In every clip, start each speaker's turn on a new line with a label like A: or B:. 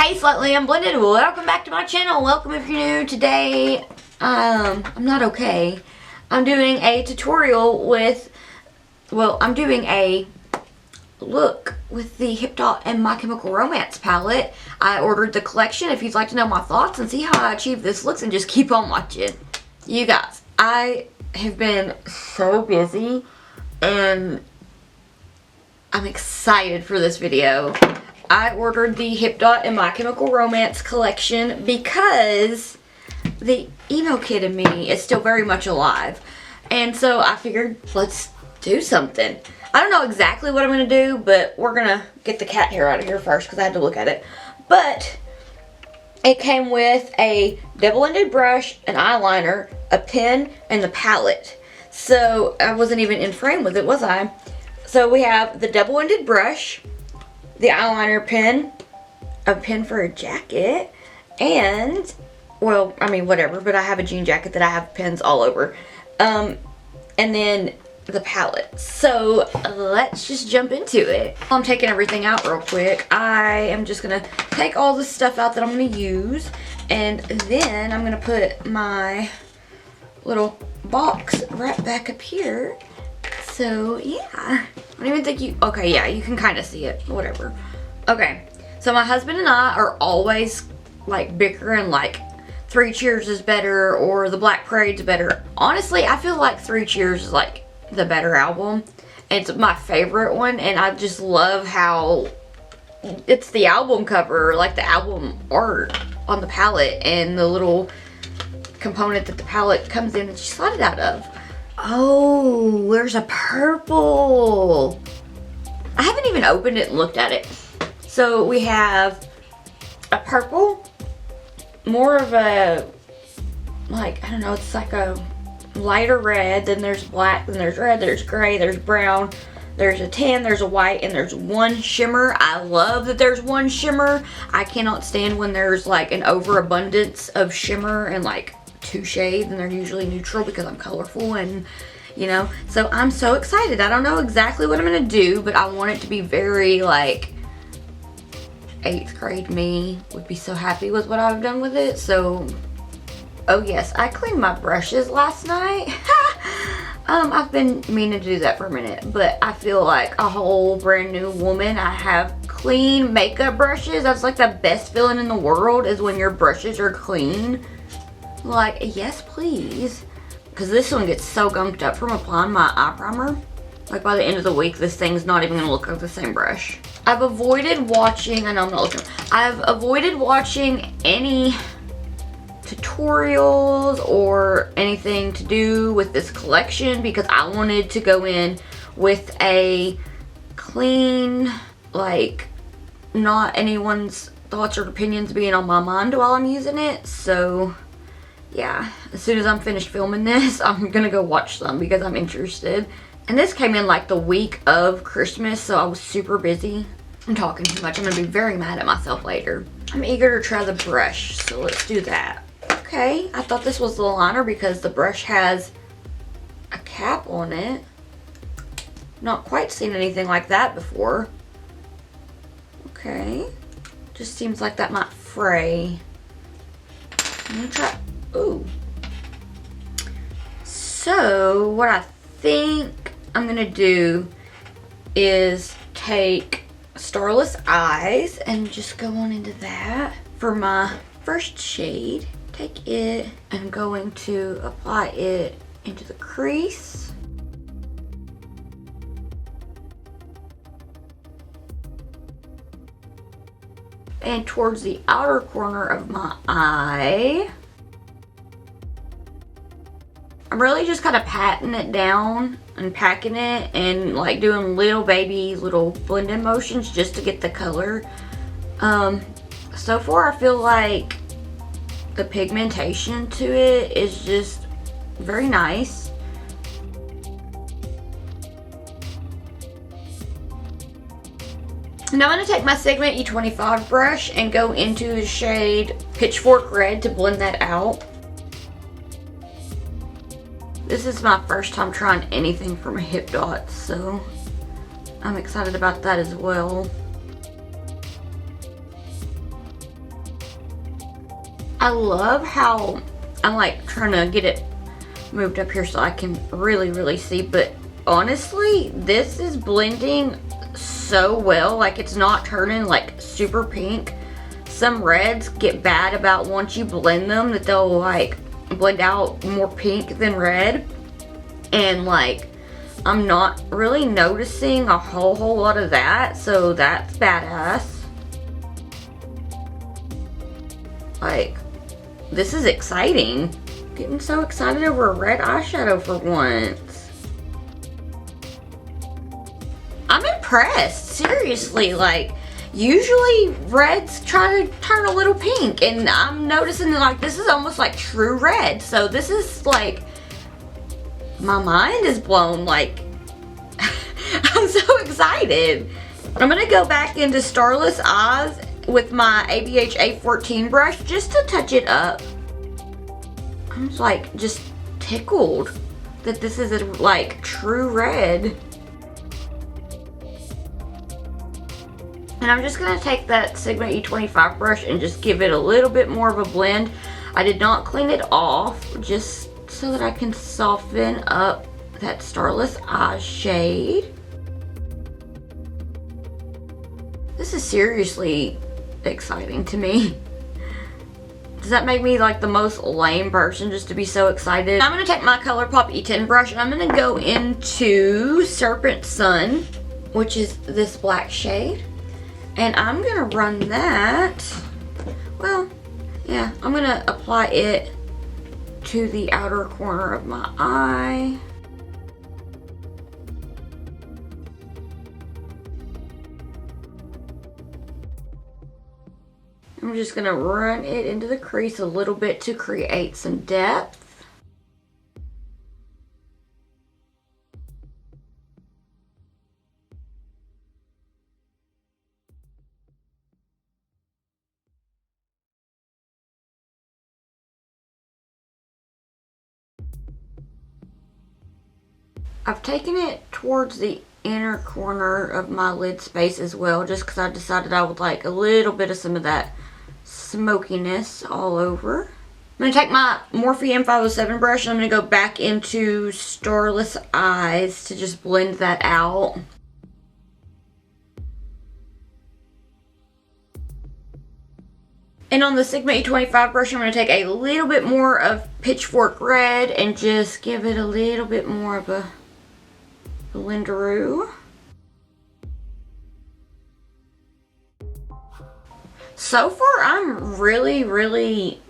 A: Hey Slightly Unblended, welcome back to my channel. Welcome if you're new. Today, I'm not okay. I'm doing a tutorial with, I'm doing a look with the Hipdot and My Chemical Romance palette. I ordered the collection if you'd like to know my thoughts and see how I achieve this looks, and just keep on watching. You guys, I have been so busy and I'm excited for this video. I ordered the Hipdot and My Chemical Romance collection because the emo kid in me is still very much alive. And so I figured, let's do something. I don't know exactly what I'm going to do, but we're going to get the cat hair out of here first because I had to look at it. But it came with a double-ended brush, an eyeliner, a pen, and the palette. So I wasn't even in frame with it, was I? So we have the double-ended brush, the eyeliner pen, a pen for a jacket, and, well, I mean, whatever, but I have a jean jacket that I have pens all over. And then the palette. So let's just jump into it. I'm taking everything out real quick. I am just gonna take all the stuff out that I'm gonna use, and then I'm gonna put my little box right back up here. So yeah, I don't even think you, okay, yeah, you can kind of see it, whatever. Okay, so my husband and I are always like bickering, like 3 Cheers is better or the Black Parade's better. Honestly, I feel like 3 Cheers is like the better album. It's my favorite one, and I just love how it's the album cover, like the album art on the palette, and the little component that the palette comes in and she slide it out of. Oh, there's a purple. I haven't even opened it and looked at it. So we have a purple, more of a, like, I don't know, it's like a lighter red, then there's black, then there's red, there's gray, there's brown, there's a tan, there's a white, and there's one shimmer. I love that there's one shimmer. I cannot stand when there's like an overabundance of shimmer and like 2 shades, and they're usually neutral because I'm colorful, and you know, so I'm so excited. I don't know exactly what I'm gonna do, but I want it to be very like 8th grade me would be so happy with what I've done with it. So, oh yes, I cleaned my brushes last night. I've been meaning to do that for a minute, but I feel like a whole brand new woman. I have clean makeup brushes. That's like the best feeling in the world, is when your brushes are clean. Like, yes please, because this one gets so gunked up from applying my eye primer. Like by the end of the week, this thing's not even gonna look like the same brush. I've avoided watching, I know I'm not looking, I've avoided watching any tutorials or anything to do with this collection because I wanted to go in with a clean, like, not anyone's thoughts or opinions being on my mind while I'm using it. So yeah, as soon as I'm finished filming this, I'm gonna go watch some because I'm interested. And this came in like the week of Christmas, so I was super busy. I'm talking too much. I'm gonna be very mad at myself later. I'm eager to try the brush, so let's do that. Okay, I thought this was the liner because the brush has a cap on it. Not quite seen anything like that before. Okay, just seems like that might fray. I'm gonna try. Ooh. So what I think I'm gonna do is take Starless Eyes and just go on into that for my first shade. Take it, and I'm going to apply it into the crease. And towards the outer corner of my eye. I'm really just kind of patting it down and packing it and like doing little baby little blending motions just to get the color. So far I feel like the pigmentation to it is just very nice. Now I'm going to take my Segment E25 brush and go into the shade Pitchfork Red to blend that out. This is my first time trying anything from Hipdot, so I'm excited about that as well. I love how I'm like trying to get it moved up here so I can really see, but honestly, this is blending so well. Like, it's not turning like super pink. Some reds get bad about once you blend them, that they'll like blend out more pink than red, and like I'm not really noticing a whole lot of that, so that's badass. Like, this is exciting. Getting so excited over a red eyeshadow for once. I'm impressed, seriously. Like, usually reds try to turn a little pink, and I'm noticing that like this is almost like true red. So this is like, my mind is blown. Like, I'm so excited. I'm gonna go back into Starless Eyes with my ABH A14 brush just to touch it up. I'm just tickled that this is a like true red. And I'm just gonna take that Sigma E25 brush and just give it a little bit more of a blend. I did not clean it off, just so that I can soften up that Starless Eyes shade. This is seriously exciting to me. Does that make me like the most lame person just to be so excited? I'm gonna take my ColourPop E10 brush and I'm gonna go into Serpent Sun, which is this black shade. And I'm gonna run that, well, yeah, I'm gonna apply it to the outer corner of my eye. I'm just gonna run it into the crease a little bit to create some depth. I've taken it towards the inner corner of my lid space as well, just because I decided I would like a little bit of some of that smokiness all over. I'm going to take my Morphe M507 brush and I'm going to go back into Starless Eyes to just blend that out. And on the Sigma E25 brush, I'm going to take a little bit more of Pitchfork Red and just give it a little bit more of a blenderoo. So far, I'm really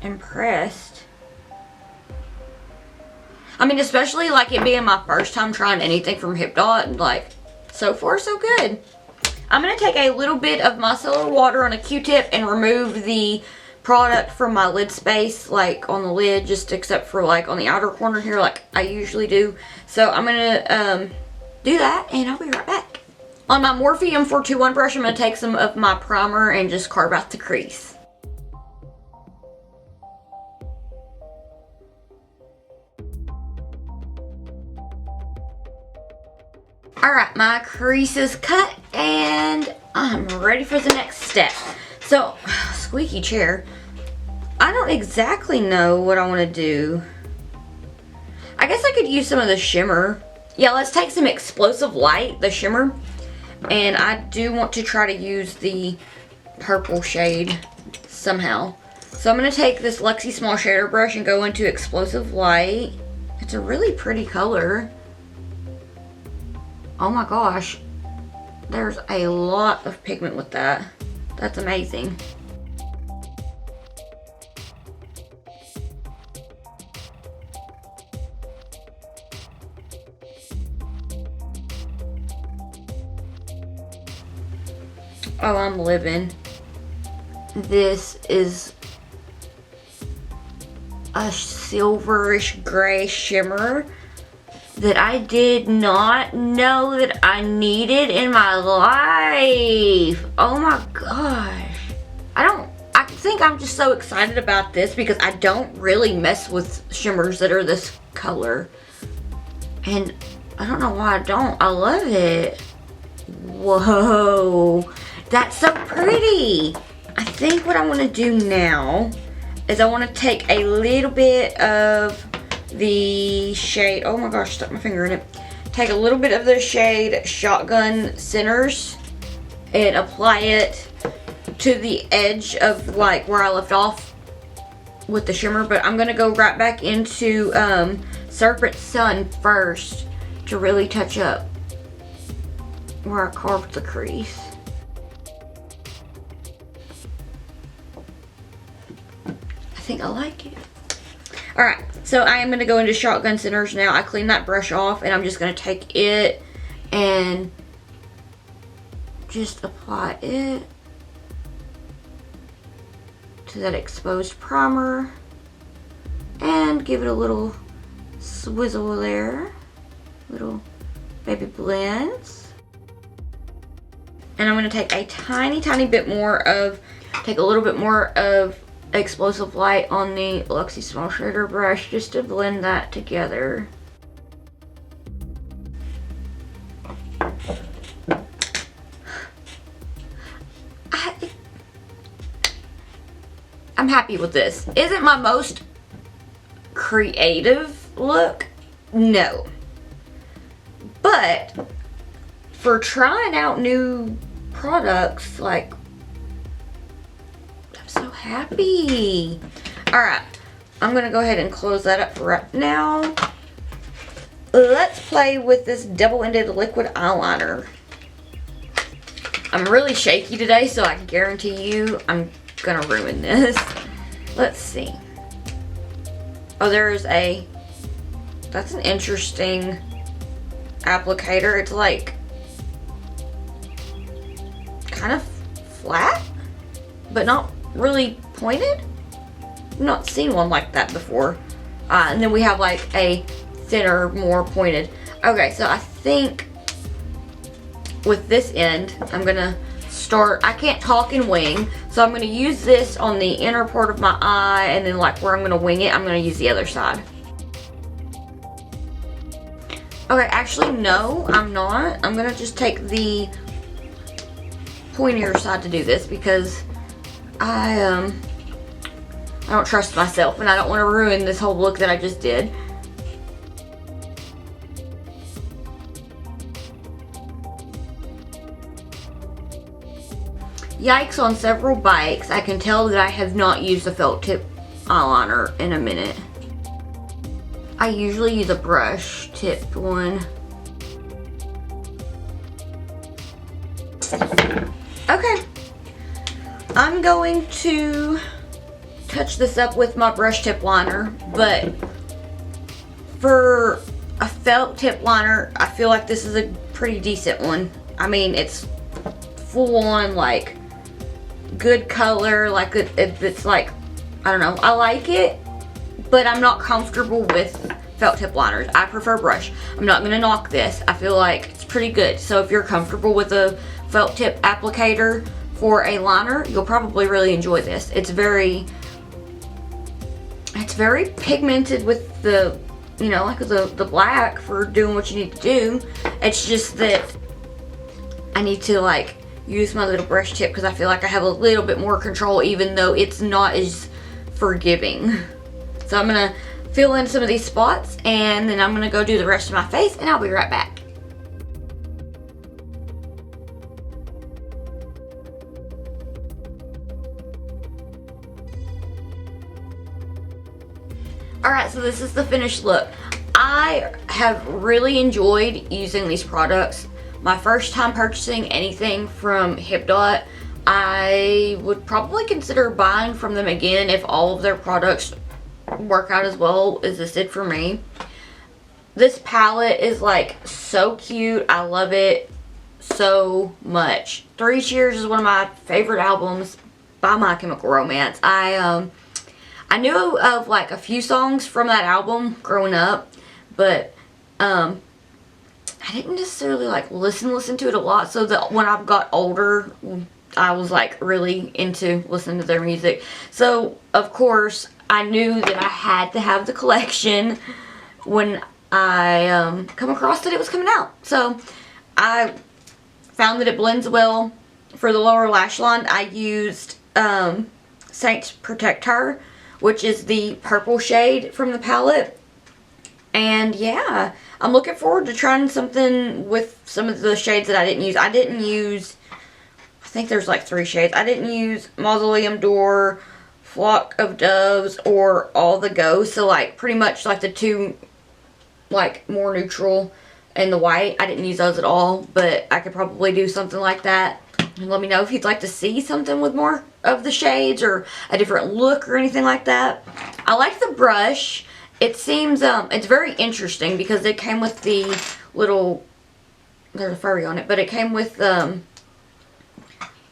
A: impressed. I mean, especially like it being my first time trying anything from Hipdot. Like, so far so good. I'm going to take a little bit of micellar water on a Q-tip and remove the product from my lid space, like on the lid, just except for like on the outer corner here, like I usually do. So I'm going to do that and I'll be right back. On my Morphe M421 brush, I'm going to take some of my primer and just carve out the crease. Alright, my crease is cut and I'm ready for the next step. So, squeaky chair. I don't exactly know what I want to do. I guess I could use some of the shimmer. Yeah, let's take some Explosive Light, the shimmer. And I do want to try to use the purple shade somehow. So I'm going to take this Luxie Small Shader brush and go into Explosive Light. It's a really pretty color. Oh my gosh, there's a lot of pigment with that. That's amazing. Oh, I'm living. This is a silverish gray shimmer that I did not know that I needed in my life. Oh my gosh. I think I'm just so excited about this because I don't really mess with shimmers that are this color. And I don't know why I don't. I love it. Whoa. That's so pretty. I think what I want to do now is I want to take a little bit of the shade, oh my gosh, stuck my finger in it. Take a little bit of the shade Shotgun Centers and apply it to the edge of like where I left off with the shimmer, but I'm gonna go right back into Serpent Sun first to really touch up where I carved the crease. I think I like it. Alright, so I am gonna go into Shotgun Centers now. I cleaned that brush off and I'm just gonna take it and just apply it to that exposed primer and give it a little swizzle there, little baby blends. And I'm going to take a tiny bit more of, take a little bit more of Explosive Light on the Luxie Small Shader brush just to blend that together. I'm happy with this. Is it my most creative look? No. But for trying out new products, like, I'm so happy. Alright, I'm gonna go ahead and close that up for right now. Let's play with this double-ended liquid eyeliner. I'm really shaky today, so I can guarantee you I'm gonna ruin this. Let's see. Oh, there's a, that's an interesting applicator. It's like kind of flat, but not really pointed. I've not seen one like that before. And then we have like a thinner, more pointed. Okay, so I think with this end, I'm gonna start, I can't talk and wing, so I'm going to use this on the inner part of my eye, and then like where I'm going to wing it, I'm going to use the other side. Okay, actually no, I'm not. I'm going to just take the pointier side to do this because I don't trust myself and I don't want to ruin this whole look that I just did. Yikes on several bites. I can tell that I have not used a felt tip eyeliner in a minute. I usually use a brush tipped one. Okay. I'm going to touch this up with my brush tip liner, but for a felt tip liner, I feel like this is a pretty decent one. I mean, it's full on, like, good color, like it's like, I don't know, I like it, but I'm not comfortable with felt tip liners. I prefer brush. I'm not gonna knock this. I feel like it's pretty good. So if you're comfortable with a felt tip applicator for a liner, you'll probably really enjoy this. It's very pigmented with the, you know, like the black for doing what you need to do. It's just that I need to like use my little brush tip because I feel like I have a little bit more control, even though it's not as forgiving. So I'm gonna fill in some of these spots and then I'm gonna go do the rest of my face and I'll be right back. Alright, so this is the finished look. I have really enjoyed using these products. My first time purchasing anything from Hipdot, I would probably consider buying from them again if all of their products work out as well as this did for me. This palette is like so cute. I love it so much. 3 Cheers is one of my favorite albums by My Chemical Romance. I knew of like a few songs from that album growing up, but I didn't necessarily like listen to it a lot, so that when I got older, I was like really into listening to their music. So of course I knew that I had to have the collection when I come across that it was coming out. So I found that it blends well. For the lower lash line, I used Saints Protect Her, which is the purple shade from the palette. And yeah, I'm looking forward to trying something with some of the shades that I didn't use. I didn't use, I think there's like 3 shades. I didn't use Mausoleum Door, Flock of Doves, or All the Ghosts. So like pretty much like the 2 like more neutral and the white. I didn't use those at all, but I could probably do something like that. And let me know if you'd like to see something with more of the shades or a different look or anything like that. I like the brush. It seems, it's very interesting because it came with the little, there's a furry on it, but it came with,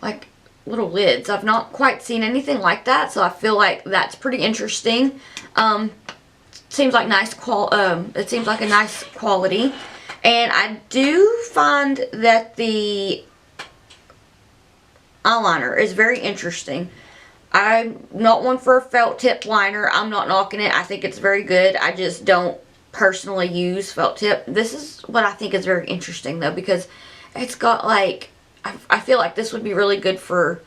A: like, little lids. I've not quite seen anything like that, so I feel like that's pretty interesting. Seems like it seems like a nice quality. And I do find that the eyeliner is very interesting. I'm not one for a felt tip liner. I'm not knocking it. I think it's very good. I just don't personally use felt tip. This is what I think is very interesting though, because it's got like, I feel like this would be really good for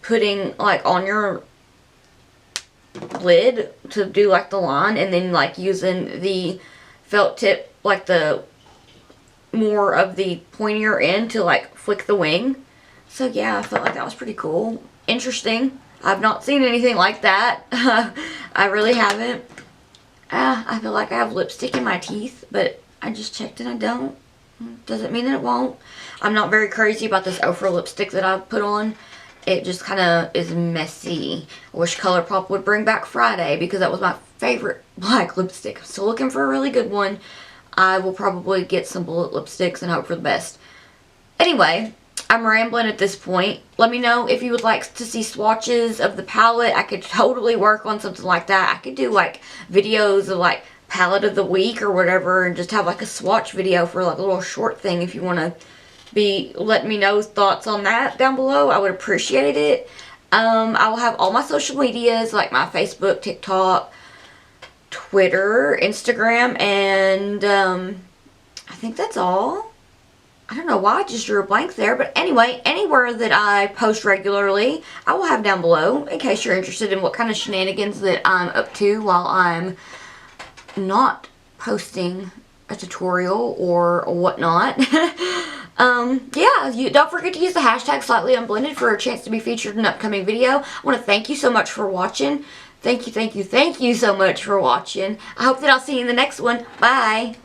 A: putting like on your lid to do like the line, and then like using the felt tip, like the more of the pointier end to like flick the wing. So yeah, I felt like that was pretty cool. Interesting. I've not seen anything like that. I really haven't. I feel like I have lipstick in my teeth, but I just checked and I don't. Doesn't mean that it won't. I'm not very crazy about this Ofra lipstick that I've put on. It just kind of is messy. I wish ColourPop would bring back Friday because that was my favorite black lipstick. I'm still looking for a really good one. I will probably get some bullet lipsticks and hope for the best. Anyway, I'm rambling at this point. Let me know if you would like to see swatches of the palette. I could totally work on something like that. I could do like videos of like palette of the week or whatever and just have like a swatch video for like a little short thing if you want to be letting me know thoughts on that down below. I would appreciate it. I will have all my social medias like my Facebook, TikTok, Twitter, Instagram, and I think that's all. I don't know why I just drew a blank there, but anyway, anywhere that I post regularly, I will have down below in case you're interested in what kind of shenanigans that I'm up to while I'm not posting a tutorial or whatnot. Yeah, don't forget to use the hashtag slightlyunblended for a chance to be featured in an upcoming video. I want to thank you so much for watching. Thank you so much for watching. I hope that I'll see you in the next one. Bye.